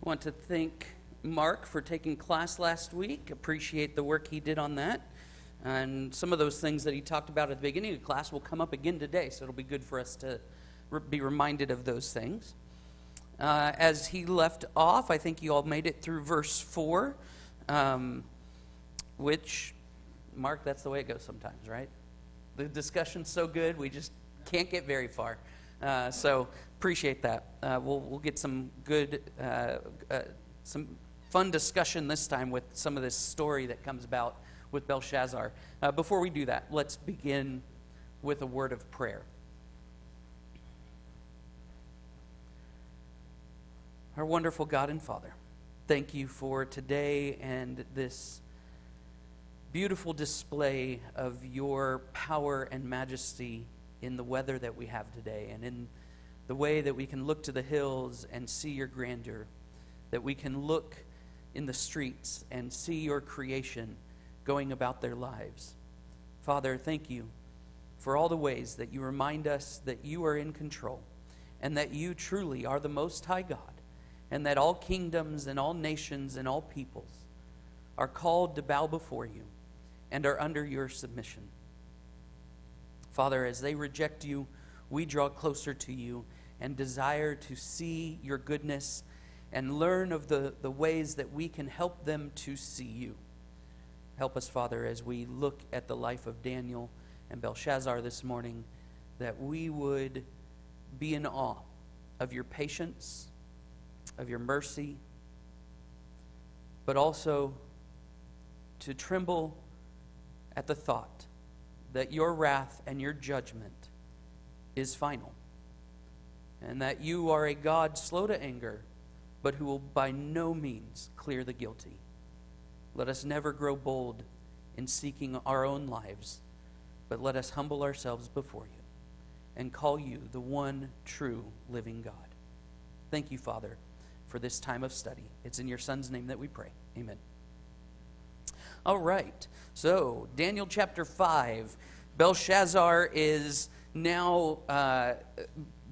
I want to thank Mark for taking class last week. Appreciate the work he did on that. And some of those things that he talked about at the beginning of class will come up again today, so it'll be good for us to be reminded of those things. As he left off, I think you all made it through verse 4, which, Mark, that's the way it goes sometimes, right? The discussion's so good, we just can't get very far. So appreciate that. We'll get some good, some fun discussion this time with some of this story that comes about with Belshazzar. Before we do that, let's begin with a word of prayer. Our wonderful God and Father, thank you for today and this beautiful display of your power and majesty in the weather that we have today, and in the way that we can look to the hills and see your grandeur, that we can look in the streets and see your creation going about their lives. Father, thank you for all the ways that you remind us that you are in control and that you truly are the Most High God, and that all kingdoms and all nations and all peoples are called to bow before you and are under your submission. Father, as they reject you, we draw closer to you and desire to see your goodness and learn of the ways that we can help them to see you. Help us, Father, as we look at the life of Daniel and Belshazzar this morning, that we would be in awe of your patience, of your mercy, but also to tremble at the thought that your wrath and your judgment is final, and that you are a God slow to anger, but who will by no means clear the guilty. Let us never grow bold in seeking our own lives, but let us humble ourselves before you and call you the one true living God. Thank you, Father, for this time of study. It's in your Son's name that we pray. Amen. All right, so Daniel chapter 5. Belshazzar is now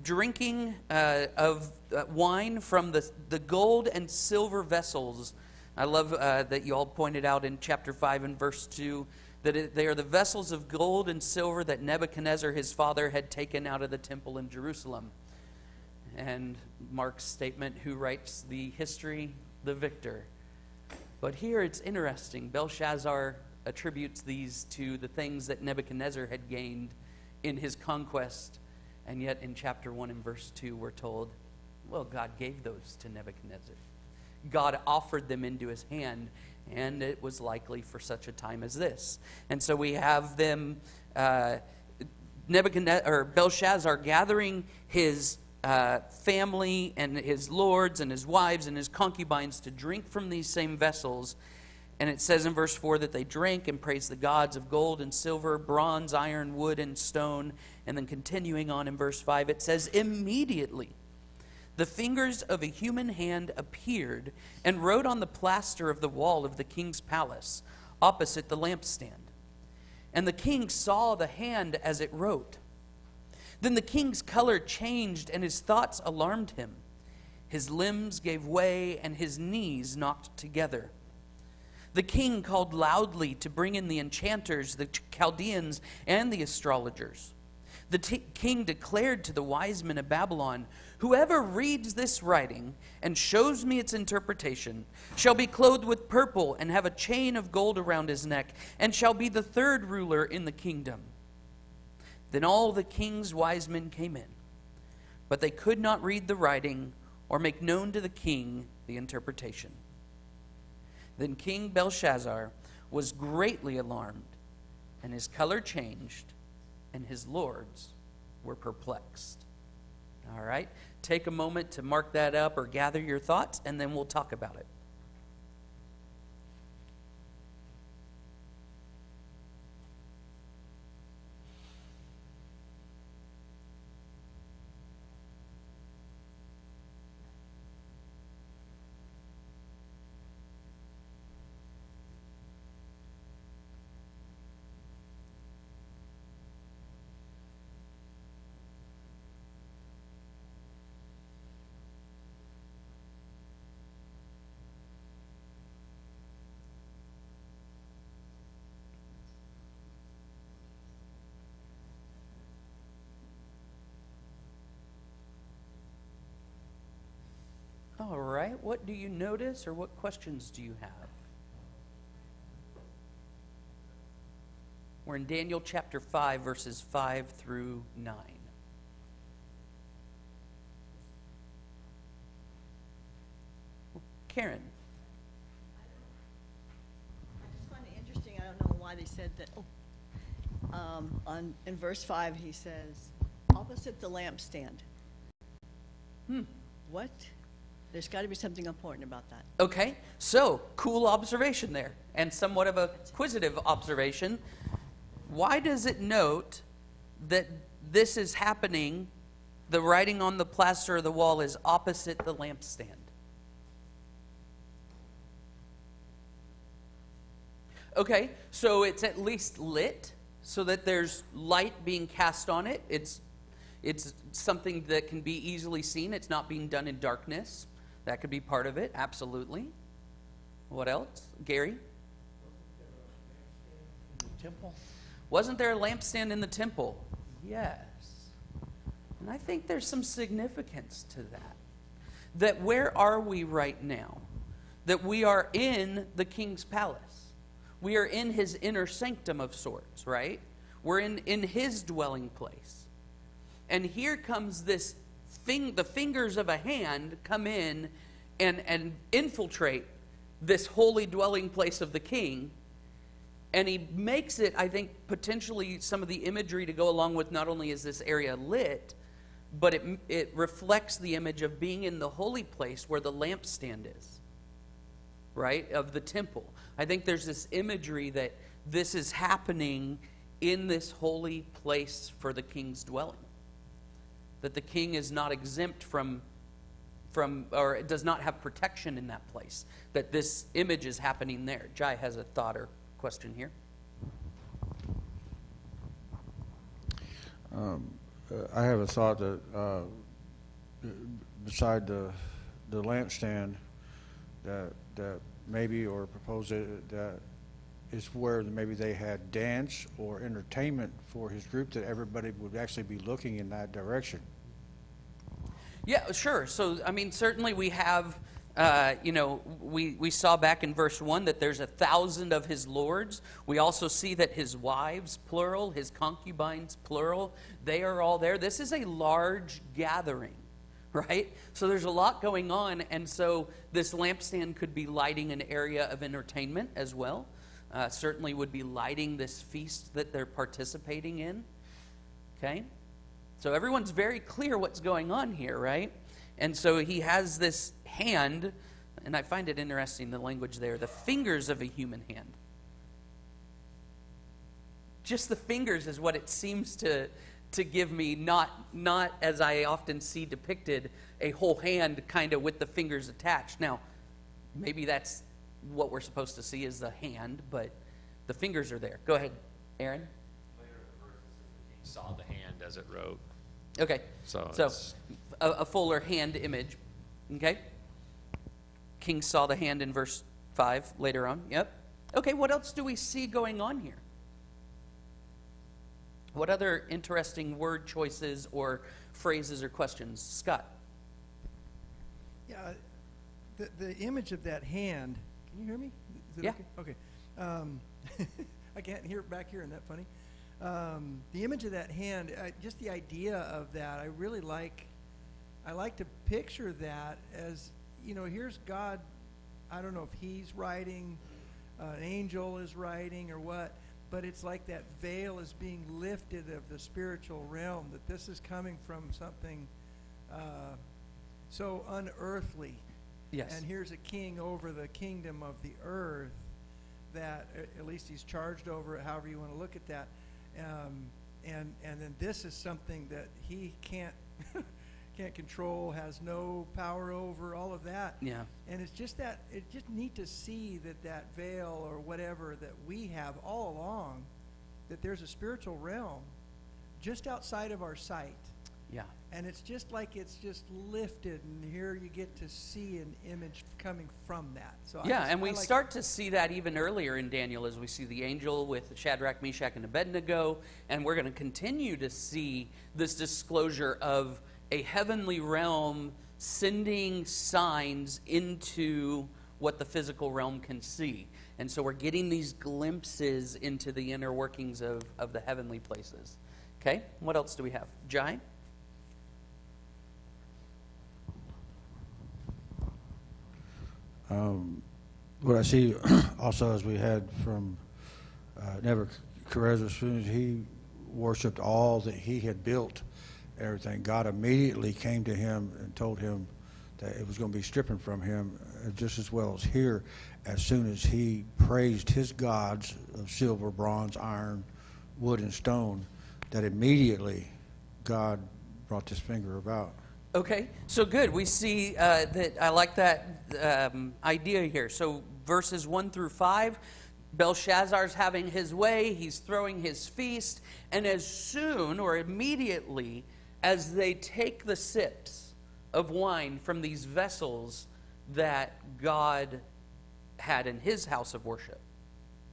drinking of wine from the gold and silver vessels. I love that you all pointed out in chapter 5 and verse 2 that they are the vessels of gold and silver that Nebuchadnezzar, his father, had taken out of the temple in Jerusalem. And Mark's statement, who writes the history? The victor. But here it's interesting. Belshazzar attributes these to the things that Nebuchadnezzar had gained in his conquest. And yet in chapter 1 and verse 2 we're told, well, God gave those to Nebuchadnezzar. God offered them into his hand, and it was likely for such a time as this. And so we have them, Belshazzar gathering his family and his lords and his wives and his concubines to drink from these same vessels. And it says in verse 4 that they drank and praised the gods of gold and silver, bronze, iron, wood, and stone. And then continuing on in verse 5, it says, immediately the fingers of a human hand appeared and wrote on the plaster of the wall of the king's palace opposite the lampstand. And the king saw the hand as it wrote. Then the king's color changed, and his thoughts alarmed him. His limbs gave way, and his knees knocked together. The king called loudly to bring in the enchanters, the Chaldeans, and the astrologers. The king declared to the wise men of Babylon, whoever reads this writing and shows me its interpretation shall be clothed with purple and have a chain of gold around his neck, and shall be the third ruler in the kingdom. Then all the king's wise men came in, but they could not read the writing or make known to the king the interpretation. Then King Belshazzar was greatly alarmed, and his color changed, and his lords were perplexed. All right, take a moment to mark that up or gather your thoughts, and then we'll talk about it. All right. What do you notice, or what questions do you have? We're in Daniel chapter 5, verses 5 through 9. Karen. I just find it interesting. I don't know why they said that. In verse 5, he says, opposite the lampstand. What? There's got to be something important about that. Okay, so cool observation there, and somewhat of a quizzitive observation. Why does it note that this is happening, the writing on the plaster of the wall is opposite the lampstand? Okay, so it's at least lit, so that there's light being cast on it. It's something that can be easily seen. It's not being done in darkness. That could be part of it, absolutely. What else? Gary? Temple. Wasn't there a lampstand in the temple? Yes. And I think there's some significance to that. That where are we right now? That we are in the king's palace. We are in his inner sanctum of sorts, right? We're in his dwelling place. And here comes this thing, the fingers of a hand come in and infiltrate this holy dwelling place of the king. And he makes it, I think, potentially some of the imagery to go along with not only is this area lit, but it reflects the image of being in the holy place where the lampstand is, right, of the temple. I think there's this imagery that this is happening in this holy place for the king's dwelling. That the king is not exempt from or does not have protection in that place. That this image is happening there. Jai has a thought or question here. I have a thought that beside the lampstand that maybe, or propose it, that is where maybe they had dance or entertainment for his group, that everybody would actually be looking in that direction. Yeah, sure. So, I mean, certainly we have, we saw back in verse 1 that there's 1,000 of his lords. We also see that his wives, plural, his concubines, plural, they are all there. This is a large gathering, right? So there's a lot going on, and so this lampstand could be lighting an area of entertainment as well. Certainly would be lighting this feast that they're participating in, okay? So everyone's very clear what's going on here, right? And so he has this hand, and I find it interesting, the language there, the fingers of a human hand. Just the fingers is what it seems to give me, not as I often see depicted, a whole hand kind of with the fingers attached. Now, maybe that's what we're supposed to see is the hand, but the fingers are there. Go ahead, Aaron. Later in the verse, the king saw the hand as it wrote. Okay, So a fuller hand image. Okay. King saw the hand in verse 5 later on. Yep. Okay, what else do we see going on here? What other interesting word choices or phrases or questions? Scott? Yeah, the image of that hand, can you hear me? Is it Yeah. Okay. I can't hear it back here, isn't that funny? The image of that hand, just the idea of that, I really like. I like to picture that as, here's God. I don't know if he's writing, an angel is writing or what, but it's like that veil is being lifted of the spiritual realm, that this is coming from something so unearthly. Yes. And here's a king over the kingdom of the earth that at least he's charged over it, however you want to look at that. And then this is something that he can't control, has no power over, all of that. Yeah. And it's just neat to see that veil or whatever that we have all along, that there's a spiritual realm just outside of our sight. Yeah. And it's just like it's just lifted, and here you get to see an image coming from that. So Yeah, and we start to see that even earlier in Daniel as we see the angel with Shadrach, Meshach, and Abednego, and we're going to continue to see this disclosure of a heavenly realm sending signs into what the physical realm can see. And so we're getting these glimpses into the inner workings of the heavenly places. Okay, what else do we have? Jai? What I see also, as we had from Nebuchadnezzar, as soon as he worshipped all that he had built, everything, God immediately came to him and told him that it was going to be stripping from him, just as well as here. As soon as he praised his gods of silver, bronze, iron, wood, and stone, that immediately God brought this finger about. Okay, so good. We see that I like that idea here. So verses 1 through 5, Belshazzar's having his way. He's throwing his feast. And as soon or immediately as they take the sips of wine from these vessels that God had in his house of worship,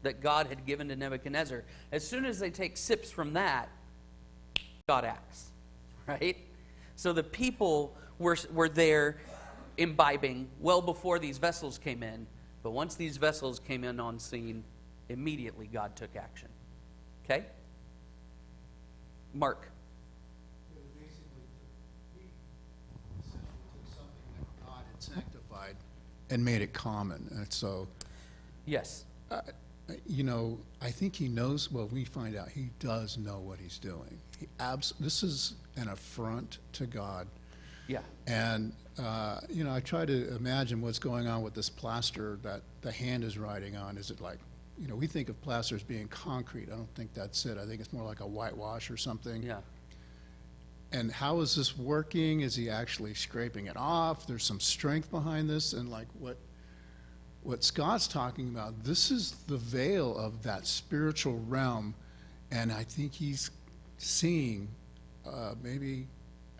that God had given to Nebuchadnezzar, as soon as they take sips from that, God acts, right? So the people were there imbibing well before these vessels came in. But once these vessels came in on scene, immediately God took action. Okay? Mark. Basically, he essentially took something that God had sanctified and made it common. And so, Yes. I think he knows, well, we find out he does know what he's doing. This is an affront to God. Yeah. And, I try to imagine what's going on with this plaster that the hand is writing on. Is it like, we think of plaster as being concrete. I don't think that's it. I think it's more like a whitewash or something. Yeah. And how is this working? Is he actually scraping it off? There's some strength behind this. And like what Scott's talking about, this is the veil of that spiritual realm. And I think he's seeing, maybe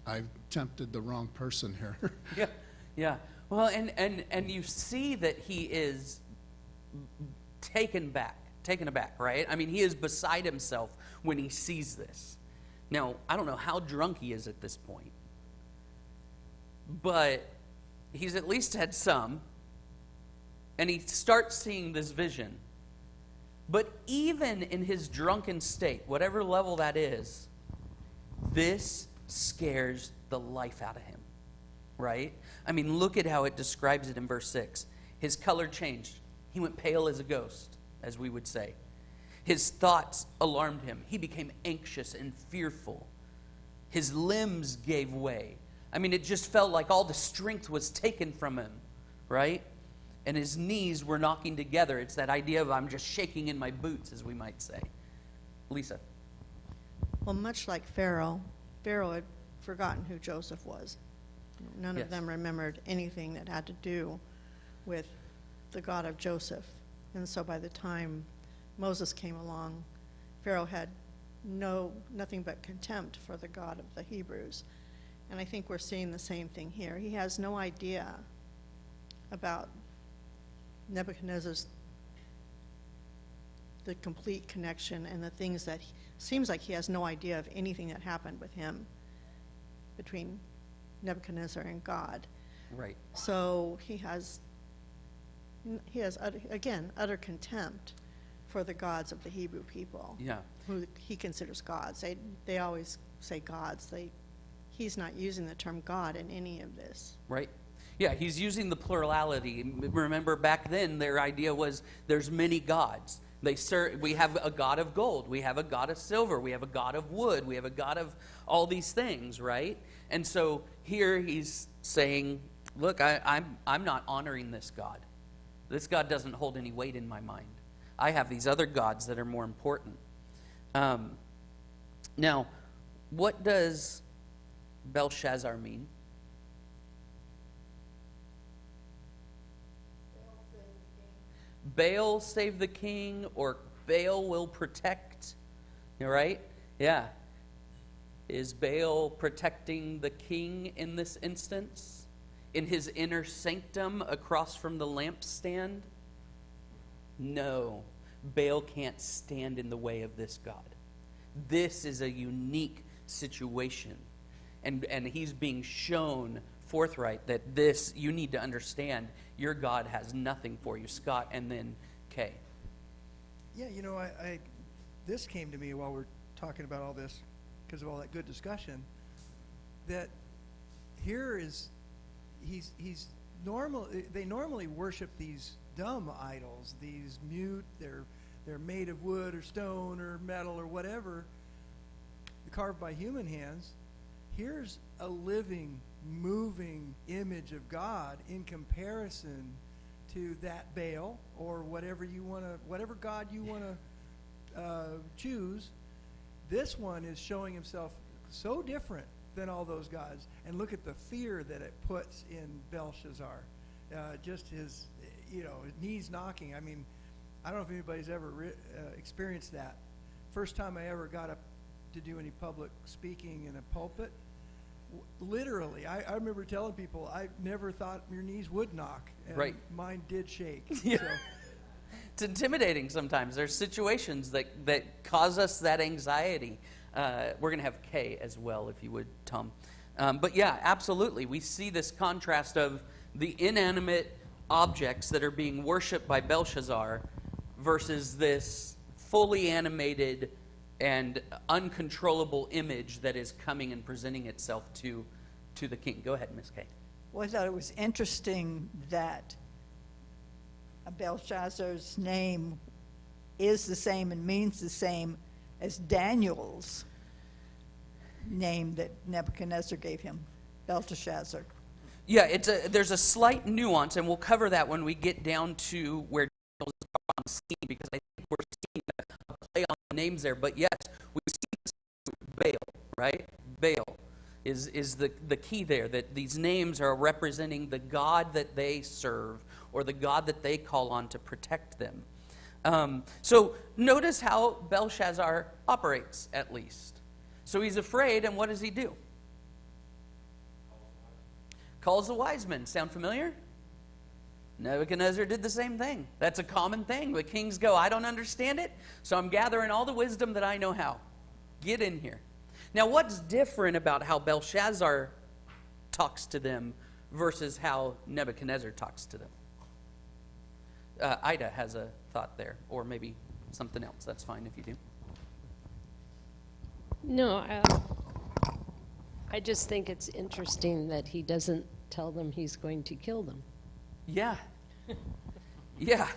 I've tempted the wrong person here. Yeah. Yeah. Well, and you see that he is taken aback, right? I mean, he is beside himself when he sees this. Now, I don't know how drunk he is at this point, but he's at least had some, and he starts seeing this vision. But even in his drunken state, whatever level that is, this scares the life out of him, right? I mean, look at how it describes it in verse 6. His color changed. He went pale as a ghost, as we would say. His thoughts alarmed him. He became anxious and fearful. His limbs gave way. I mean, it just felt like all the strength was taken from him, right? And his knees were knocking together. It's that idea of I'm just shaking in my boots, as we might say. Lisa. Well, much like Pharaoh had forgotten who Joseph was. None Yes. of them remembered anything that had to do with the God of Joseph. And so by the time Moses came along, Pharaoh had nothing but contempt for the God of the Hebrews. And I think we're seeing the same thing here. He has no idea about Nebuchadnezzar's the complete connection and the things that seems like he has no idea of anything that happened with him between Nebuchadnezzar and God. Right. So he has utter contempt for the gods of the Hebrew people. Yeah. Who he considers gods. They always say gods. He's not using the term God in any of this. Right. Yeah, he's using the plurality. Remember, back then, their idea was there's many gods. We have a god of gold. We have a god of silver. We have a god of wood. We have a god of all these things, right? And so here he's saying, look, I'm not honoring this God. This God doesn't hold any weight in my mind. I have these other gods that are more important. Now, what does Belshazzar mean? Baal save the king, or Baal will protect. You right? Yeah. Is Baal protecting the king in this instance? In his inner sanctum across from the lampstand? No. Baal can't stand in the way of this God. This is a unique situation. And he's being shown forthright that this, you need to understand, your God has nothing for you. Scott, and then Kay. Yeah, you know, this came to me while we're talking about all this, because of all that good discussion, that here is, they normally worship these dumb idols, these mute, they're made of wood or stone or metal or whatever, carved by human hands. Here's a living, moving image of God in comparison to that Baal or whatever God you want to choose. This one is showing himself so different than all those gods. And look at the fear that it puts in Belshazzar. Just his, his knees knocking. I mean, I don't know if anybody's ever experienced that. First time I ever got up to do any public speaking in a pulpit, literally, I remember telling people, I never thought your knees would knock. And right. Mine did shake. Yeah. So. It's intimidating sometimes. There's situations that cause us that anxiety. We're going to have Kay as well, if you would, Tom. But yeah, absolutely. We see this contrast of the inanimate objects that are being worshipped by Belshazzar versus this fully animated and uncontrollable image that is coming and presenting itself to the king. Go ahead, Miss Kay. Well, I thought it was interesting that Belshazzar's name is the same and means the same as Daniel's name that Nebuchadnezzar gave him, Belteshazzar. Yeah, there's a slight nuance, and we'll cover that when we get down to where Daniel's on the scene, because I think we're seeing a play on the names there. But yes, we see this with Baal, right? Baal is the key there, that these names are representing the God that they serve or the God that they call on to protect them. So notice how Belshazzar operates, at least. So he's afraid, and what does he do? Calls the wise men. Sound familiar? Nebuchadnezzar did the same thing. That's a common thing. The kings go, I don't understand it, so I'm gathering all the wisdom that I know how. Get in here. Now, what's different about how Belshazzar talks to them versus how Nebuchadnezzar talks to them? Ida has a thought there, or maybe something else. That's fine if you do. No, I just think it's interesting that he doesn't tell them he's going to kill them. Yeah. Yeah.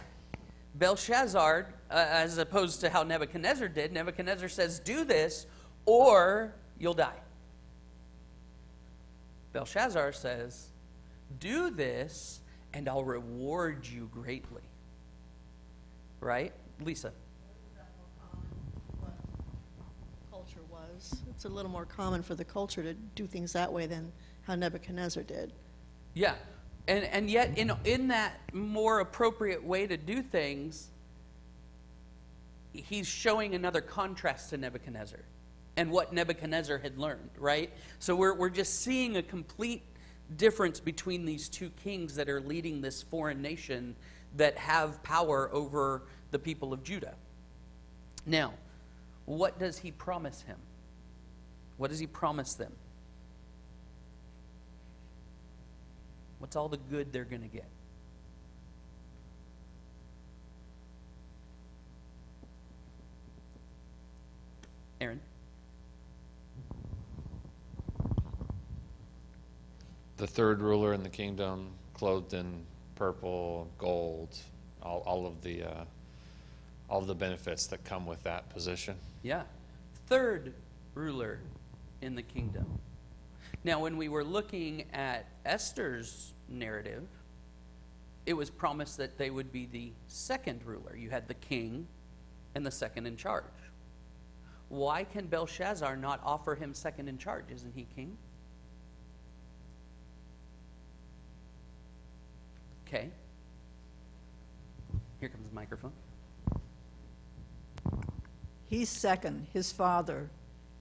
Belshazzar, as opposed to how Nebuchadnezzar did, Nebuchadnezzar says, do this or you'll die. Belshazzar says, do this and I'll reward you greatly. Right? Lisa. Culture was. It's a little more common for the culture to do things that way than how Nebuchadnezzar did. Yeah. And yet, in that more appropriate way to do things, he's showing another contrast to Nebuchadnezzar and what Nebuchadnezzar had learned, right? So we're just seeing a complete difference between these two kings that are leading this foreign nation that have power over the people of Judah. Now, what does he promise him? What does he promise them? What's all the good they're going to get? Aaron? The third ruler in the kingdom, clothed in purple, gold, all of the benefits that come with that position. Yeah. Third ruler in the kingdom. Now, when we were looking at Esther's narrative, it was promised that they would be the second ruler. You had the king and the second in charge. Why can Belshazzar not offer him second in charge? Isn't he king? Okay. Here comes the microphone. He's second. His father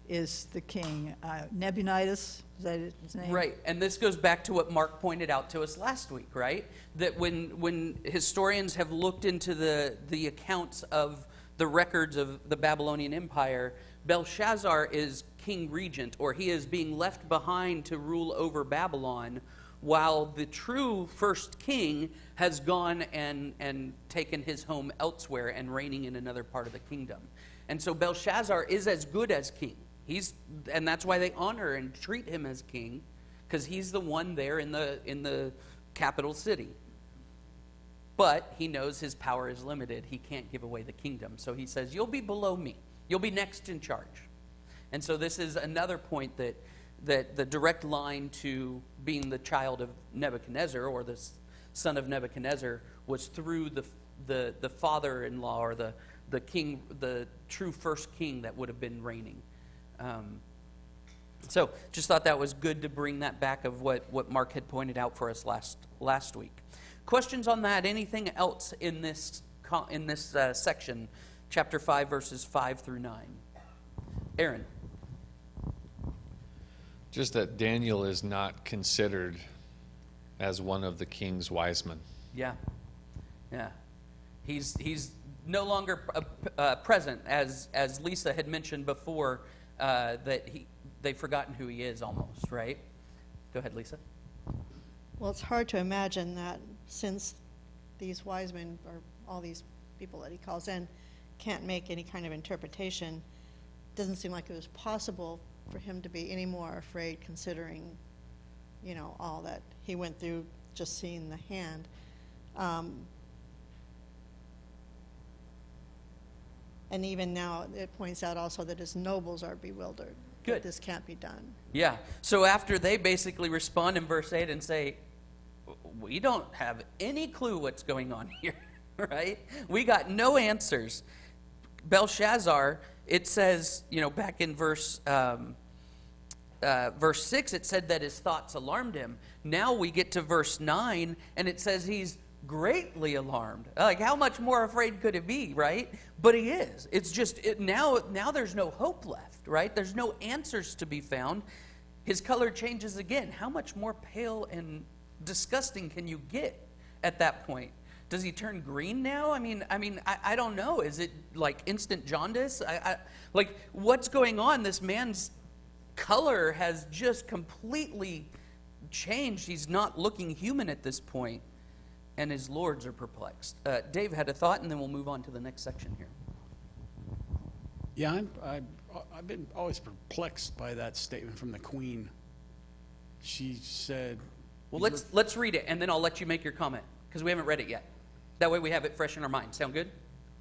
is the king. Nebuchadnezzar, is that his name? Right, and this goes back to what Mark pointed out to us last week, right? That when historians have looked into the accounts of the records of the Babylonian Empire, Belshazzar is king regent, or he is being left behind to rule over Babylon, while the true first king has gone and taken his home elsewhere and reigning in another part of the kingdom. And so Belshazzar is as good as king. And that's why they honor and treat him as king, because he's the one there in the capital city. But he knows his power is limited. He can't give away the kingdom. So he says, you'll be below me. You'll be next in charge. And so this is another point that the direct line to being the child of Nebuchadnezzar, or the son of Nebuchadnezzar, was through the father-in-law, or the king, the true first king that would have been reigning. So just thought that was good to bring that back of what Mark had pointed out for us last week. Questions on that? Anything else in this section, chapter 5, verses 5 through 9? Aaron. Just that Daniel is not considered as one of the king's wise men. Yeah. He's no longer present, as Lisa had mentioned before, that they've forgotten who he is almost, right? Go ahead, Lisa. Well, it's hard to imagine that, since these wise men, or all these people that he calls in, can't make any kind of interpretation, doesn't seem like it was possible for him to be any more afraid, considering, all that he went through just seeing the hand. And even now, it points out also that his nobles are bewildered. Good. That this can't be done. Yeah. So after they basically respond in verse 8 and say, we don't have any clue what's going on here, right? We got no answers. Belshazzar, it says, back in verse 6, it said that his thoughts alarmed him. Now we get to verse 9, and it says he's greatly alarmed. Like, how much more afraid could it be, right? But he is. It's just, now there's no hope left, right? There's no answers to be found. His color changes again. How much more pale and disgusting can you get at that point? Does he turn green now? I mean, I don't know. Is it like instant jaundice? Like, what's going on? This man's color has just completely changed. He's not looking human at this point, and his lords are perplexed. Dave had a thought, and then we'll move on to the next section here. Yeah, I've been always perplexed by that statement from the Queen. She said... Well, let's read it, and then I'll let you make your comment, because we haven't read it yet. That way we have it fresh in our mind. Sound good?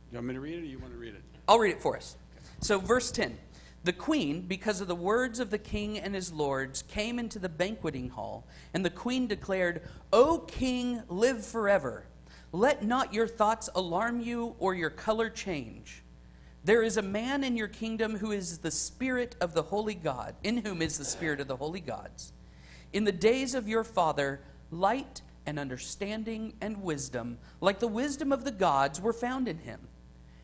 You want me to read it, or you want to read it? I'll read it for us. So verse 10. The queen, because of the words of the king and his lords, came into the banqueting hall, and the queen declared, O king, live forever. Let not your thoughts alarm you or your color change. There is a man in your kingdom who is the spirit of the holy God, in whom is the spirit of the holy gods. In the days of your father, light and understanding and wisdom, like the wisdom of the gods, were found in him.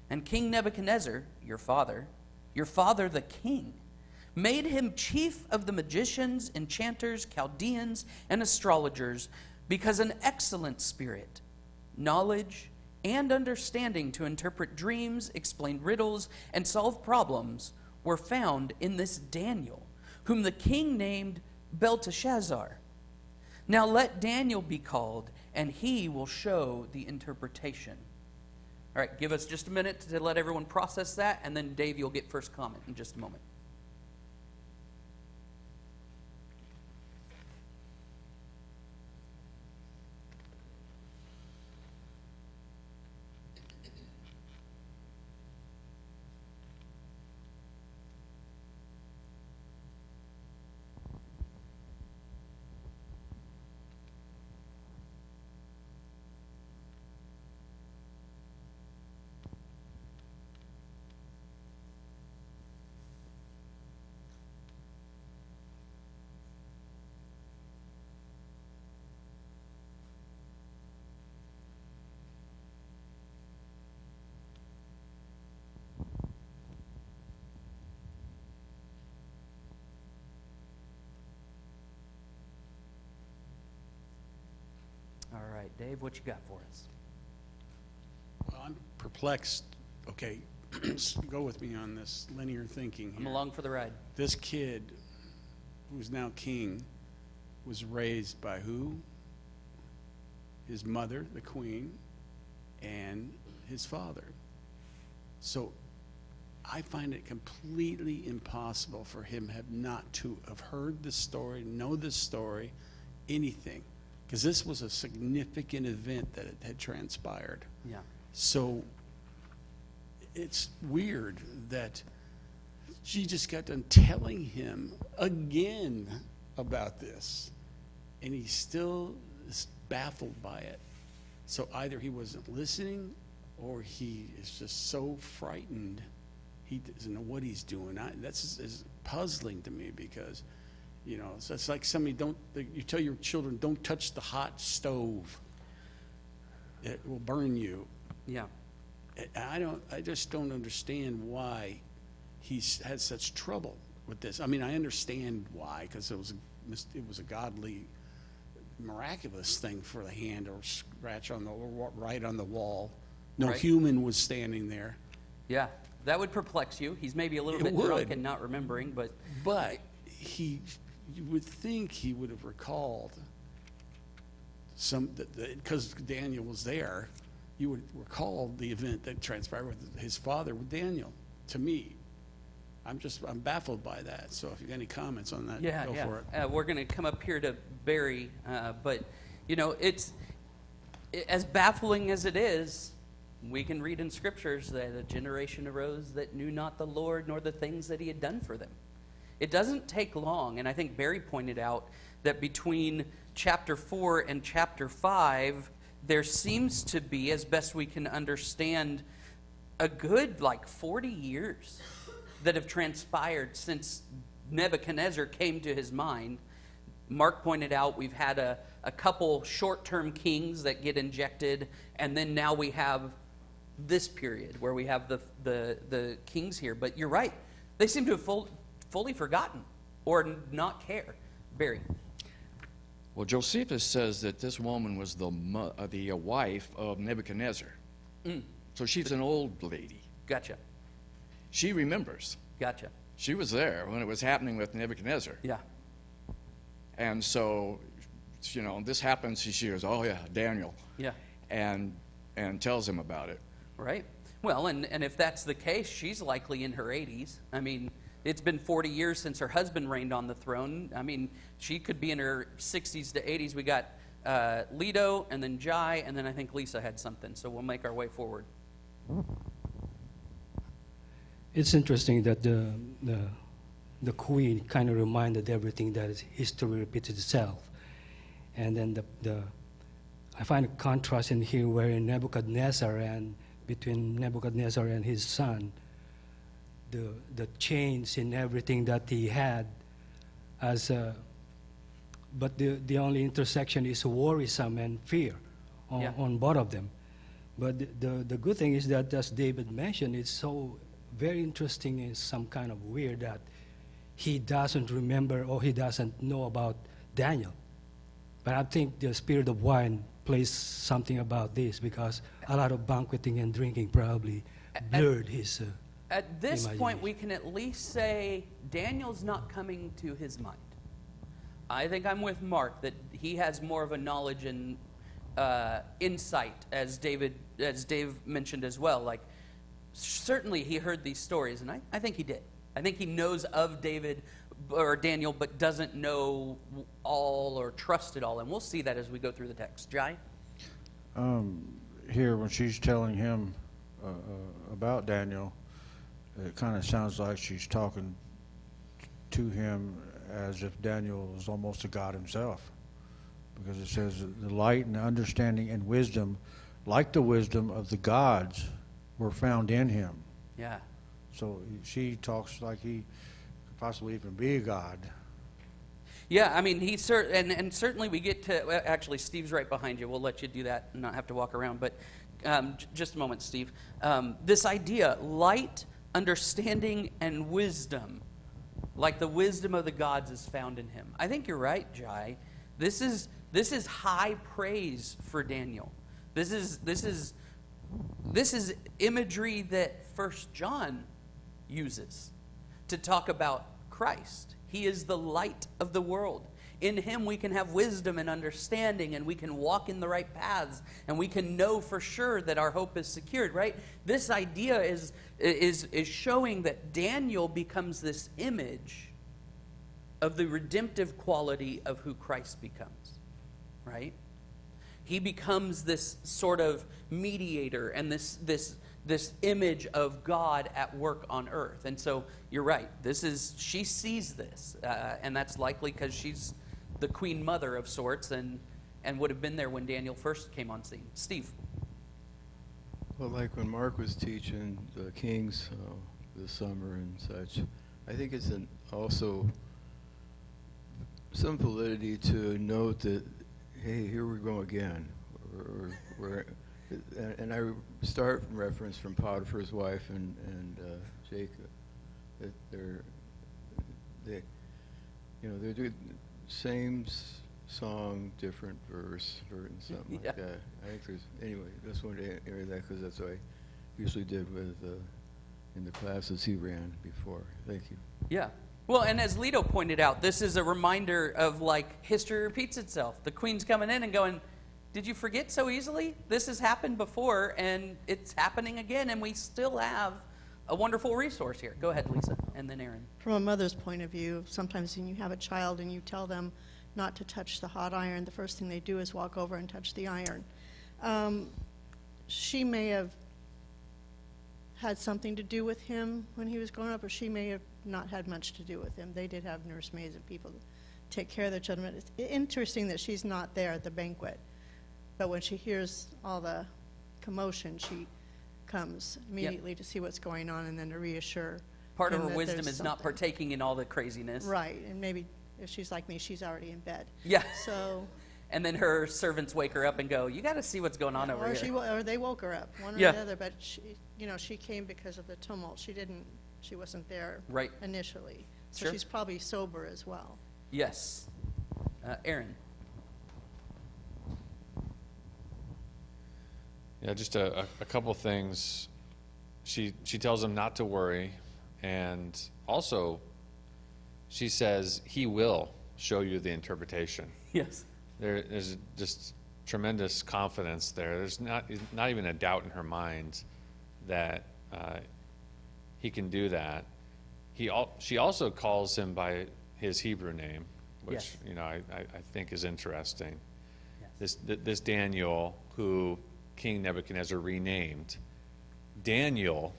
And King Nebuchadnezzar, your father the king, made him chief of the magicians, enchanters, Chaldeans, and astrologers, because an excellent spirit, knowledge, and understanding to interpret dreams, explain riddles, and solve problems were found in this Daniel, whom the king named Belteshazzar. Now let Daniel be called, and he will show the interpretation. All right, give us just a minute to let everyone process that, and then Dave, you'll get first comment in just a moment. All right, Dave, what you got for us? Well, I'm perplexed. Okay, go with me on this linear thinking here. I'm along for the ride. This kid, who's now king, was raised by who? His mother, the queen, and his father. So I find it completely impossible for him not to have heard the story, know the story, anything. Because this was a significant event that had transpired. Yeah. So it's weird that she just got done telling him again about this, and he still is baffled by it. So either he wasn't listening, or he is just so frightened he doesn't know what he's doing. That's is puzzling to me, because, you know, so it's like you tell your children, don't touch the hot stove. It will burn you. Yeah. I just don't understand why he's had such trouble with this. I mean, I understand why, because it was a godly, miraculous thing for the hand or scratch on the right on the wall. No Right. human was standing there. Yeah. That would perplex you. He's maybe a little bit drunk and not remembering, but you would think he would have recalled because Daniel was there. You would recall the event that transpired with his father, with Daniel. To me, I'm baffled by that. So if you got any comments on that, go for it. We're going to come up here to Barry, but you know, it's as baffling as it is. We can read in scriptures that a generation arose that knew not the Lord nor the things that he had done for them. It doesn't take long, and I think Barry pointed out that between chapter 4 and chapter 5, there seems to be, as best we can understand, a good 40 years that have transpired since Nebuchadnezzar came to his mind. Mark pointed out we've had a couple short-term kings that get injected, and then now we have this period where we have the kings here. But you're right. They seem to have fully forgotten or not care. Barry. Well, Josephus says that this woman was the wife of Nebuchadnezzar. So she's an old lady. Gotcha. She remembers. Gotcha. She was there when it was happening with Nebuchadnezzar. Yeah. And so, you know, this happens, she goes, oh yeah, Daniel. Yeah. And tells him about it. Right. Well, and if that's the case, she's likely in her 80s. I mean, it's been 40 years since her husband reigned on the throne. I mean, she could be in her 60s to 80s. We got Lido, and then Jai, and then I think Lisa had something. So we'll make our way forward. It's interesting that the queen kind of reminded everything that history repeats itself. And then I find a contrast in here where between Nebuchadnezzar and his son, the change in everything that he had but the only intersection is worrisome and fear on both of them. But the good thing is that, as David mentioned, it's so very interesting and some kind of weird that he doesn't remember or he doesn't know about Daniel. But I think the spirit of wine plays something about this, because a lot of banqueting and drinking probably blurred his At this point, we can at least say Daniel's not coming to his mind. I think I'm with Mark that he has more of a knowledge and insight, as Dave mentioned as well. Like, certainly he heard these stories, and I think he did. I think he knows of David or Daniel, but doesn't know all or trust it all, and we'll see that as we go through the text. Jai? Here, when she's telling him about Daniel, it kind of sounds like she's talking to him as if Daniel is almost a god himself, because it says the light and understanding and wisdom, like the wisdom of the gods, were found in him. Yeah. So she talks like he could possibly even be a god. Yeah, I mean, and certainly we get to, actually, Steve's right behind you. We'll let you do that and not have to walk around. But just a moment, Steve. This idea, light, understanding, and wisdom, like the wisdom of the gods is found in him. I think you're right, Jai. This is high praise for Daniel. This is imagery that 1 John uses to talk about Christ. He is the light of the world. in him we can have wisdom and understanding, and we can walk in the right paths, and we can know for sure that our hope is secured, right? This idea is showing that Daniel becomes this image of the redemptive quality of who Christ becomes, right? He becomes this sort of mediator and this image of God at work on earth. And so you're right. She sees this, and that's likely because she's the queen mother of sorts, and would have been there when Daniel first came on scene. Steve. Well, like when Mark was teaching the Kings this summer and such, I think it's also some validity to note that, hey, here we go again. And I start from reference from Potiphar's wife and Jacob. That they're doing same song, different verse, and something like that. I think anyway, just wanted to area that because that's what I usually did with in the classes he ran before. Thank you. Yeah. Well, and as Lito pointed out, this is a reminder of, like, history repeats itself. The queen's coming in and going, did you forget so easily? This has happened before, and it's happening again, and we still have a wonderful resource here. Go ahead, Lisa, and then Aaron. From a mother's point of view, sometimes when you have a child and you tell them not to touch the hot iron, the first thing they do is walk over and touch the iron. She may have had something to do with him when he was growing up, or she may have not had much to do with him. They did have nursemaids and people to take care of their children. It's interesting that she's not there at the banquet, but when she hears all the commotion, she comes immediately to see what's going on and then to reassure Part of him her that wisdom there's is not something. partaking in all the craziness. Right, and maybe if she's like me, she's already in bed. Yeah. So, And then her servants wake her up and go, you got to see what's going on over here. or they woke her up, one or Yeah. the other. But she came because of the tumult. She wasn't there Right. initially, so Sure. she's probably sober as well. Yes. Aaron. Yeah, just a couple things. She tells him not to worry, and also she says he will show you the interpretation. Yes. There's just tremendous confidence there. There's not even a doubt in her mind that he can do that. She also calls him by his Hebrew name, which Yes. I think is interesting. Yes. This Daniel, who King Nebuchadnezzar renamed, Daniel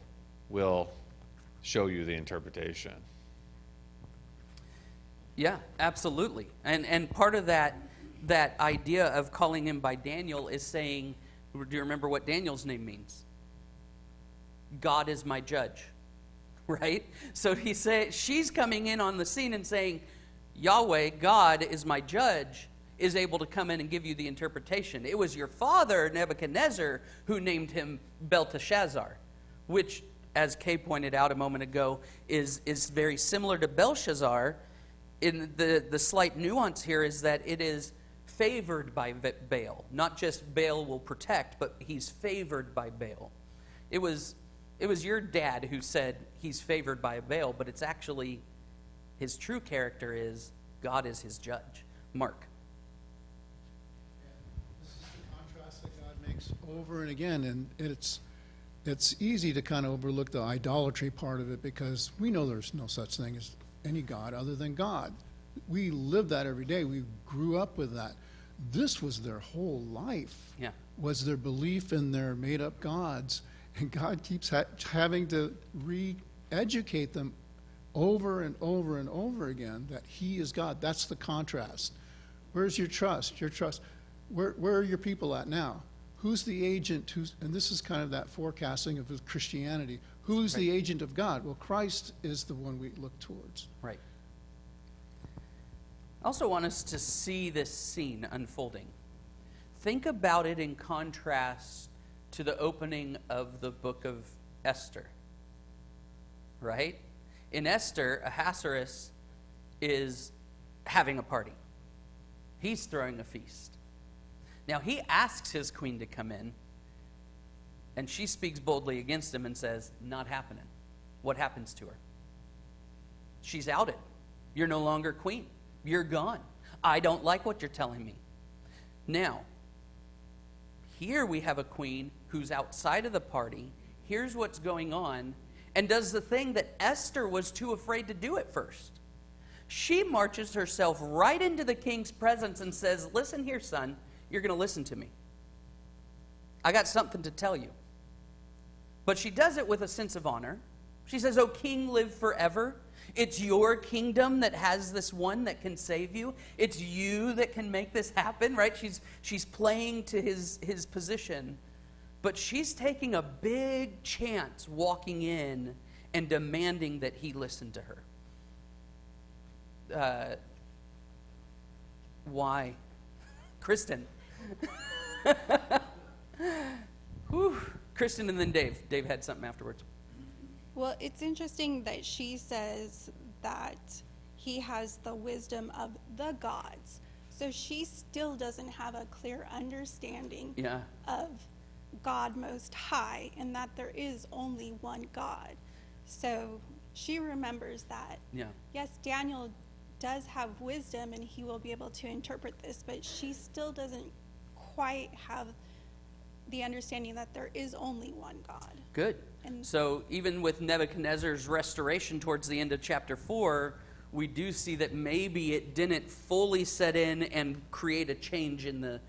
will show you the interpretation. Yeah, absolutely. And part of that idea of calling him by Daniel is saying, do you remember what Daniel's name means? God is my judge, right? So she's coming in on the scene and saying, Yahweh, God is my judge, is able to come in and give you the interpretation. It was your father, Nebuchadnezzar, who named him Belteshazzar, which, as Kay pointed out a moment ago, is very similar to Belshazzar. In the slight nuance here is that it is favored by Baal. Not just Baal will protect, but he's favored by Baal. It was your dad who said he's favored by Baal, but it's actually his true character is God is his judge. Mark. This is the contrast that God makes over and again, and it's easy to kind of overlook the idolatry part of it because we know there's no such thing as any God other than God. We live that every day. We grew up with that. This was their whole life. Yeah. Was their belief in their made-up gods, and God keeps having to re-educate them over and over and over again that He is God. That's the contrast. Where's your trust? Your trust. Where are your people at now? Who's the agent? And this is kind of that forecasting of Christianity. Who's the agent of God? Well, Christ is the one we look towards. Right. I also want us to see this scene unfolding. Think about it in contrast to the opening of the book of Esther. Right? In Esther, Ahasuerus is having a party. He's throwing a feast. Now, he asks his queen to come in, and she speaks boldly against him and says, not happening. What happens to her? She's outed. You're no longer queen. You're gone. I don't like what you're telling me. Now, here we have a queen who's outside of the party, hears what's going on, and does the thing that Esther was too afraid to do at first. She marches herself right into the king's presence and says, listen here, son, you're going to listen to me. I got something to tell you. But she does it with a sense of honor. She says, "O king, live forever. It's your kingdom that has this one that can save you. It's you that can make this happen," right? She's playing to his position. But she's taking a big chance walking in and demanding that he listen to her. Why? Kristen. Whew. Kristen and then Dave. Dave had something afterwards. Well, it's interesting that she says that he has the wisdom of the gods. So she still doesn't have a clear understanding of God Most High and that there is only one God. So she remembers that, yes, Daniel does have wisdom and he will be able to interpret this, but she still doesn't quite have the understanding that there is only one God. Good. So even with Nebuchadnezzar's restoration towards the end of chapter 4, we do see that maybe it didn't fully set in and create a change in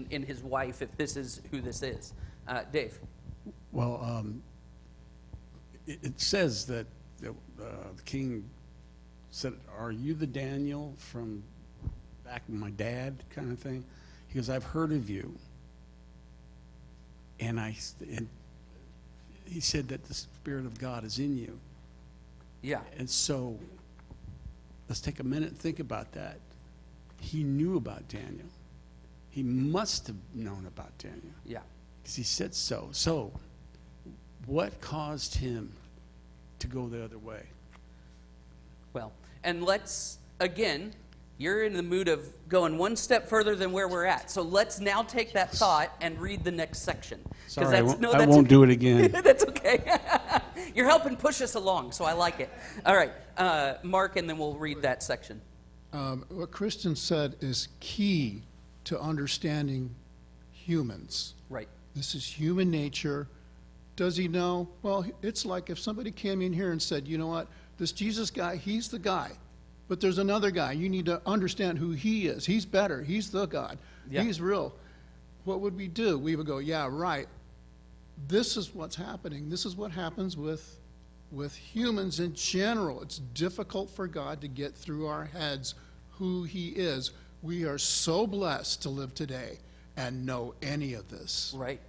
his wife, if this is who this is. Dave. Well, it says that the king said, "Are you the Daniel from back with my dad," kind of thing? He goes, "I've heard of you." And he said that the Spirit of God is in you. Yeah. And so let's take a minute and think about that. He knew about Daniel. He must have known about Daniel. Yeah. Because he said so. So what caused him to go the other way? Well, and let's, again, you're in the mood of going one step further than where we're at. So let's now take that thought and read the next section. Sorry, I won't do it again. That's okay. You're helping push us along, so I like it. All right, Mark, and then we'll read that section. What Kristen said is key to understanding humans. Right. This is human nature. Does he know? Well, it's like if somebody came in here and said, you know what, this Jesus guy, he's the guy. But there's another guy. You need to understand who he is. He's better. He's the God. Yeah. He's real. What would we do? We would go, yeah, right. This is what's happening. This is what happens with humans in general. It's difficult for God to get through our heads who he is. We are so blessed to live today and know any of this. Right.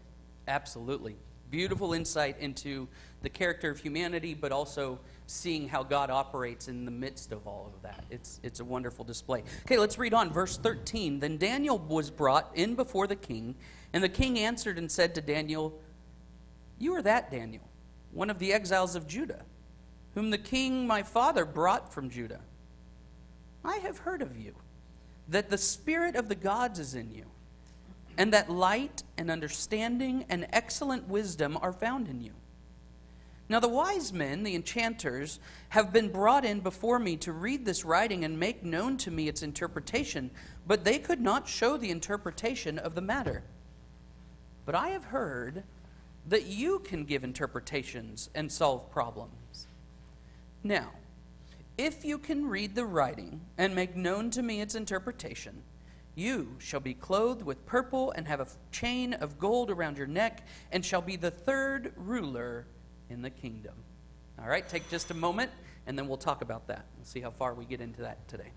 Absolutely. Beautiful insight into the character of humanity, but also seeing how God operates in the midst of all of that. It's a wonderful display. Okay, let's read on. Verse 13. Then Daniel was brought in before the king, and the king answered and said to Daniel, "You are that Daniel, one of the exiles of Judah, whom the king my father brought from Judah. I have heard of you, that the spirit of the gods is in you, and that light and understanding and excellent wisdom are found in you. Now the wise men, the enchanters, have been brought in before me to read this writing and make known to me its interpretation, but they could not show the interpretation of the matter. But I have heard that you can give interpretations and solve problems. Now, if you can read the writing and make known to me its interpretation, you shall be clothed with purple and have a chain of gold around your neck, and shall be the third ruler in the kingdom." All right, take just a moment, and then we'll talk about that. We'll see how far we get into that today.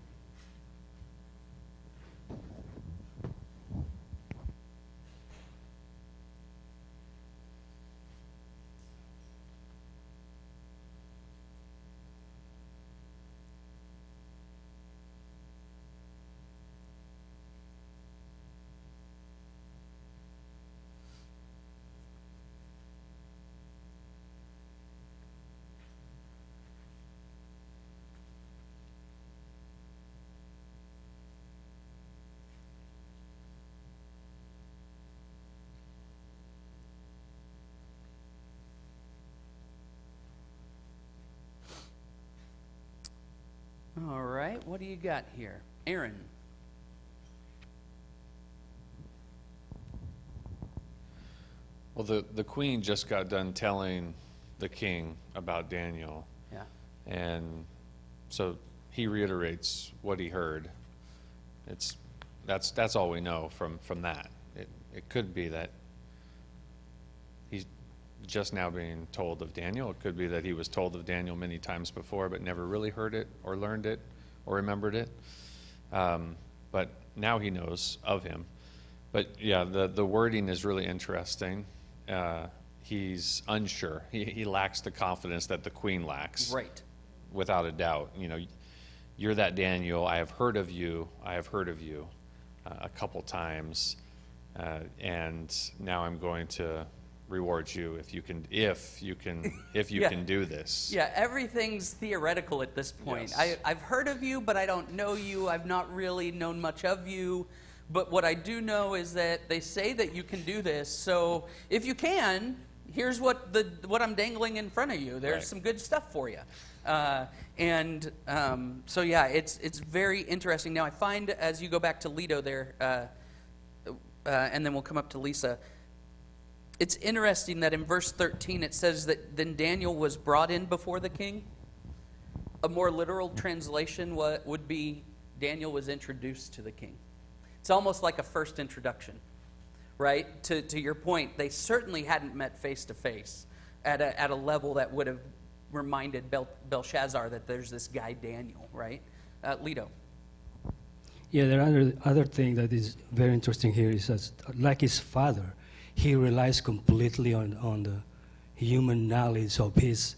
All right, what do you got here? Aaron. Well, the queen just got done telling the king about Daniel. Yeah. And so he reiterates what he heard. That's all we know from that. It could be that he's just now being told of Daniel. It could be that he was told of Daniel many times before but never really heard it or learned it or remembered it. But now he knows of him. But yeah, the wording is really interesting. He's unsure. He lacks the confidence that the queen lacks. Right. Without a doubt. You know, you're that Daniel. I have heard of you. I have heard of you a couple times. And now I'm going to reward you if you can Yeah. can do this. Yeah, everything's theoretical at this point. Yes. I've heard of you, but I don't know you. I've not really known much of you. But what I do know is that they say that you can do this. So if you can, here's what I'm dangling in front of you. There's Right. some good stuff for you. So yeah, it's very interesting. Now I find as you go back to Leto there, and then we'll come up to Lisa. It's interesting that in verse 13 it says that then Daniel was brought in before the king. A more literal translation would be Daniel was introduced to the king. It's almost like a first introduction, right? To your point, they certainly hadn't met face to face at a level that would have reminded Belshazzar that there's this guy Daniel, right? Leto. Yeah, the other thing that is very interesting here is that, like his father, he relies completely on the human knowledge of his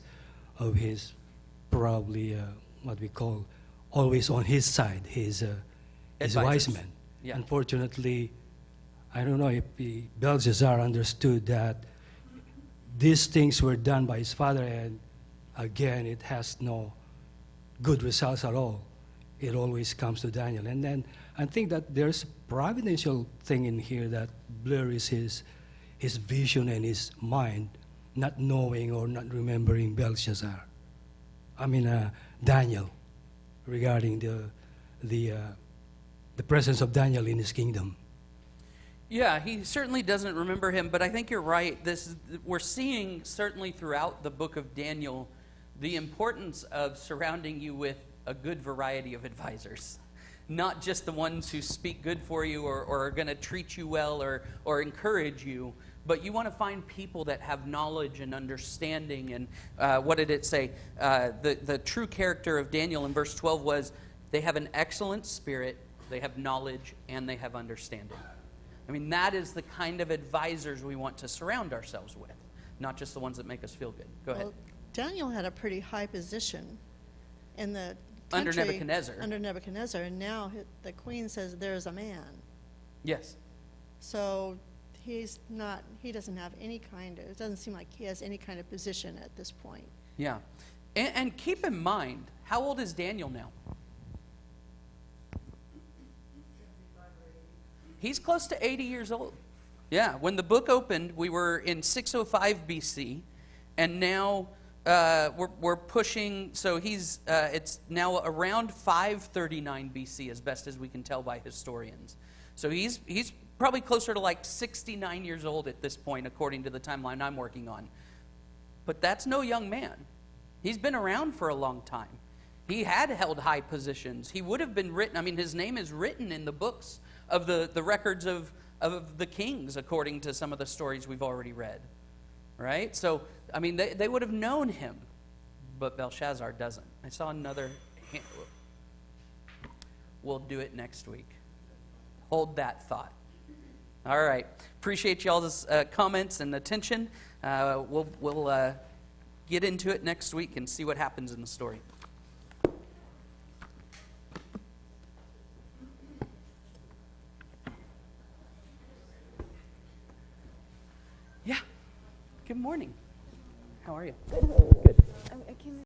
probably what we call always on his side, his wise men. Yeah. Unfortunately, I don't know if Belshazzar understood that these things were done by his father, and again, it has no good results at all. It always comes to Daniel. And then I think that there's a providential thing in here that blurs his vision and his mind, not knowing or not remembering Daniel, regarding the presence of Daniel in his kingdom. Yeah, he certainly doesn't remember him, but I think you're right. We're seeing certainly throughout the book of Daniel the importance of surrounding you with a good variety of advisors. Not just the ones who speak good for you or are going to treat you well or encourage you, but you want to find people that have knowledge and understanding. And what did it say? The true character of Daniel in verse 12 was, they have an excellent spirit, they have knowledge, and they have understanding. I mean, that is the kind of advisors we want to surround ourselves with, not just the ones that make us feel good. Go ahead. Well, Daniel had a pretty high position in the Under country, Nebuchadnezzar. Under Nebuchadnezzar, and now the queen says there's a man. Yes. So he doesn't have any kind of, it doesn't seem like he has any kind of position at this point. Yeah. And keep in mind, how old is Daniel now? He's close to 80 years old. Yeah, when the book opened, we were in 605 BC, and now we're pushing, so it's now around 539 BC, as best as we can tell by historians. So he's probably closer to like 69 years old at this point, according to the timeline I'm working on. But that's no young man. He's been around for a long time. He had held high positions. He would have been written, his name is written in the books of the records of the kings, according to some of the stories we've already read. Right? So, they would have known him, but Belshazzar doesn't. I saw another hand. We'll do it next week. Hold that thought. All right. Appreciate y'all's comments and attention. We'll get into it next week and see what happens in the story. Yeah. Good morning. How are you? Good. I came